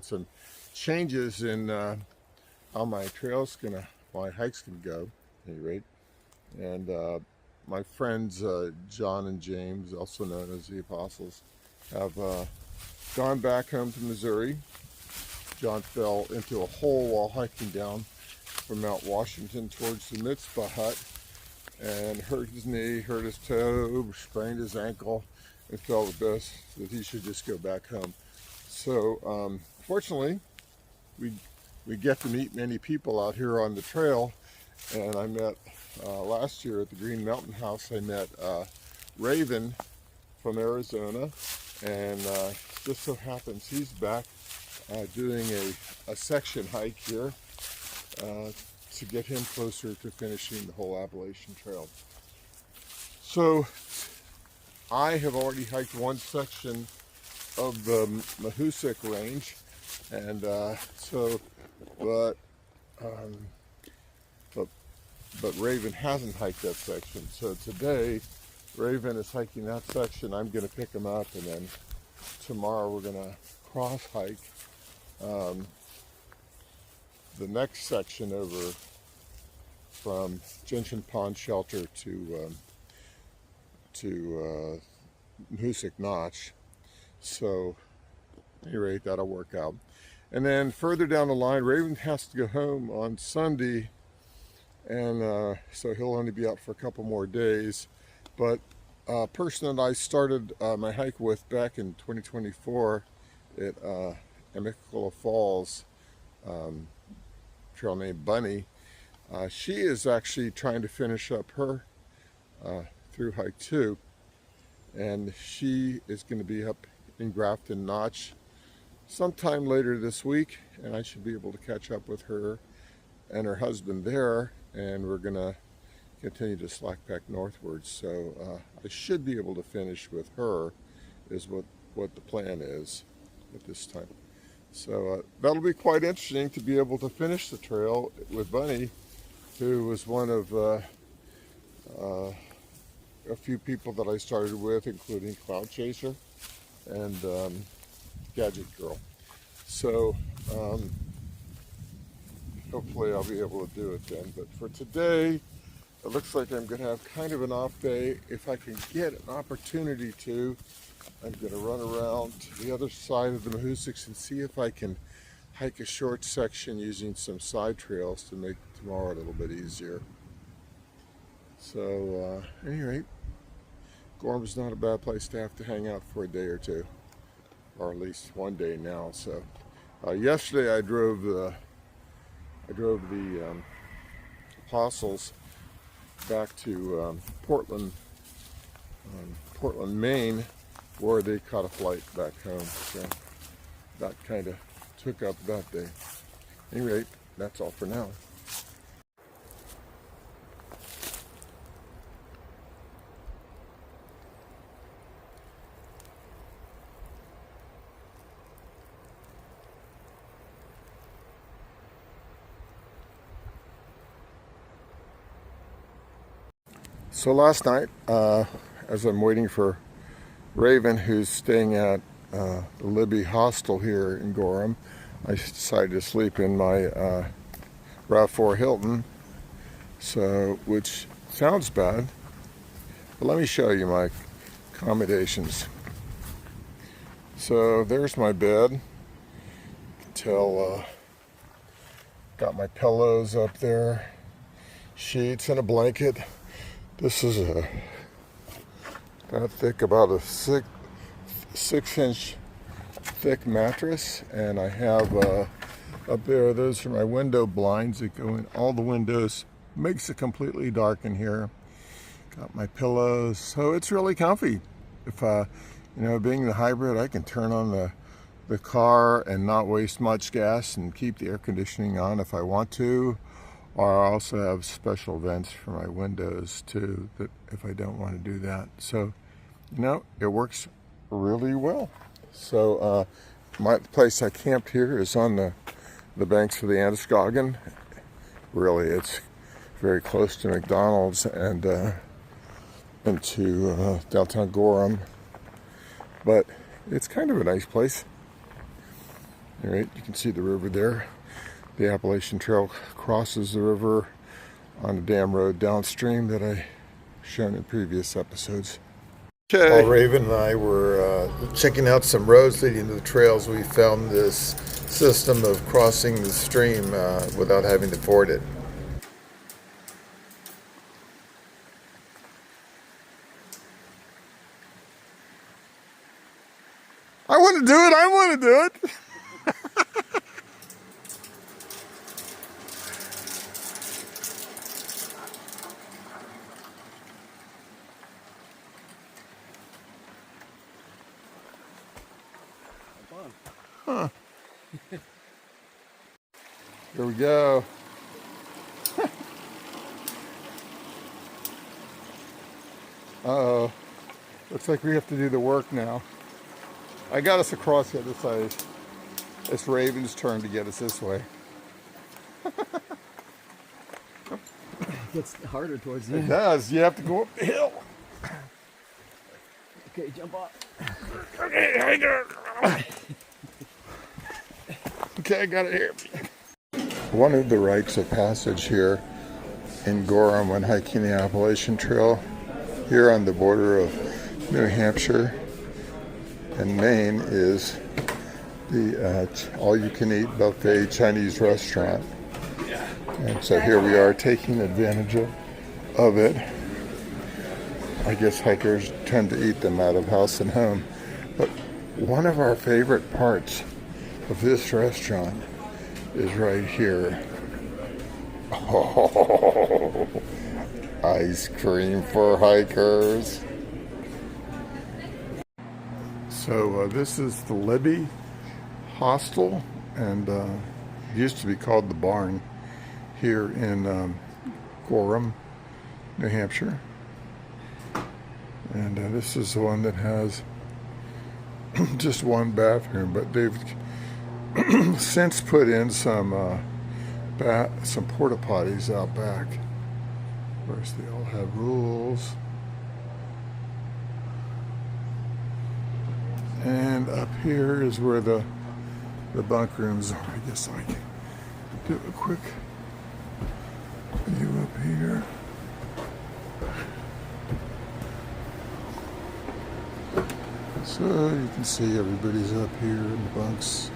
some changes in how my hike's gonna go, at any rate. And my friends John and James, also known as the Apostles, have gone back home to Missouri. John fell into a hole while hiking down from Mount Washington towards the Mitzvah hut and hurt his knee, hurt his toe, sprained his ankle, and felt the best that he should just go back home. So fortunately, we get to meet many people out here on the trail, and I met last year at the Green Mountain House, I met Raven from Arizona, and just so happens he's back doing a section hike here to get him closer to finishing the whole Appalachian Trail. So I have already hiked one section of the Mahoosuc range, and but Raven hasn't hiked that section. So today Raven is hiking that section. I'm going to pick him up, and then tomorrow we're going to cross hike the next section over from Gentian Pond Shelter to Mahoosuc Notch. So at any rate, that'll work out. And then further down the line, Raven has to go home on Sunday, and so he'll only be out for a couple more days. But a person that I started my hike with back in 2024 at Amicalola Falls, trail named Bunny, she is actually trying to finish up her through hike 2, and she is going to be up in Grafton Notch sometime later this week, and I should be able to catch up with her and her husband there, and we're going to continue to slack back northwards. So I should be able to finish with her, is what the plan is at this time. So that'll be quite interesting to be able to finish the trail with Bunny, who was one of a few people that I started with, including Cloud Chaser and Gadget Girl. So hopefully I'll be able to do it then. But for today, it looks like I'm going to have kind of an off day. If I can get an opportunity to, I'm going to run around to the other side of the Mahoosucs and see if I can hike a short section using some side trails to make tomorrow a little bit easier. So at any rate, Gorham's not a bad place to have to hang out for a day or two, or at least one day now. So yesterday I drove the Apostles back to Portland, Maine, where they caught a flight back home. So that kind of took up that day. At any rate, that's all for now. So last night, as I'm waiting for Raven, who's staying at the Libby Hostel here in Gorham, I decided to sleep in my RAV4 Hilton, which sounds bad, but let me show you my accommodations. So there's my bed. You can tell, got my pillows up there, sheets and a blanket. This is that thick, about a 6-inch thick mattress, and I have up there, those are my window blinds that go in all the windows. Makes it completely dark in here. Got my pillows, so it's really comfy. If being the hybrid, I can turn on the car and not waste much gas and keep the air conditioning on if I want to. Or I also have special vents for my windows too, that if I don't want to do that. So, it works really well. So my place I camped here is on the banks of the Androscoggin. Really, it's very close to McDonald's and to downtown Gorham. But it's kind of a nice place. All right, you can see the river there. The Appalachian Trail crosses the river on a dam road downstream that I shown in previous episodes. Okay. While Raven and I were checking out some roads leading to the trails, we found this system of crossing the stream without having to ford it. I want to do it! I want to do it! Huh. Here we go. Uh-oh. Looks like we have to do the work now. I got us across the other side. It's Raven's turn to get us this way. It gets harder towards the end. It does. You have to go up the hill. Okay, jump off. Okay, I got it. Okay, I got it here. One of the rites of passage here in Gorham when hiking the Appalachian Trail, here on the border of New Hampshire and Maine, is the all-you-can-eat buffet Chinese restaurant. And so here we are taking advantage of it. I guess hikers tend to eat them out of house and home. But one of our favorite parts of this restaurant is right here. Oh, ice cream for hikers. So this is the Libby Hostel, and it used to be called the Barn, here in Gorham, New Hampshire. And this is the one that has just one bathroom, but they've since put in some porta potties out back. Of course, they all have rules. And up here is where the bunk rooms are. I guess I can do a quick view up here. So you can see everybody's up here in the bunks.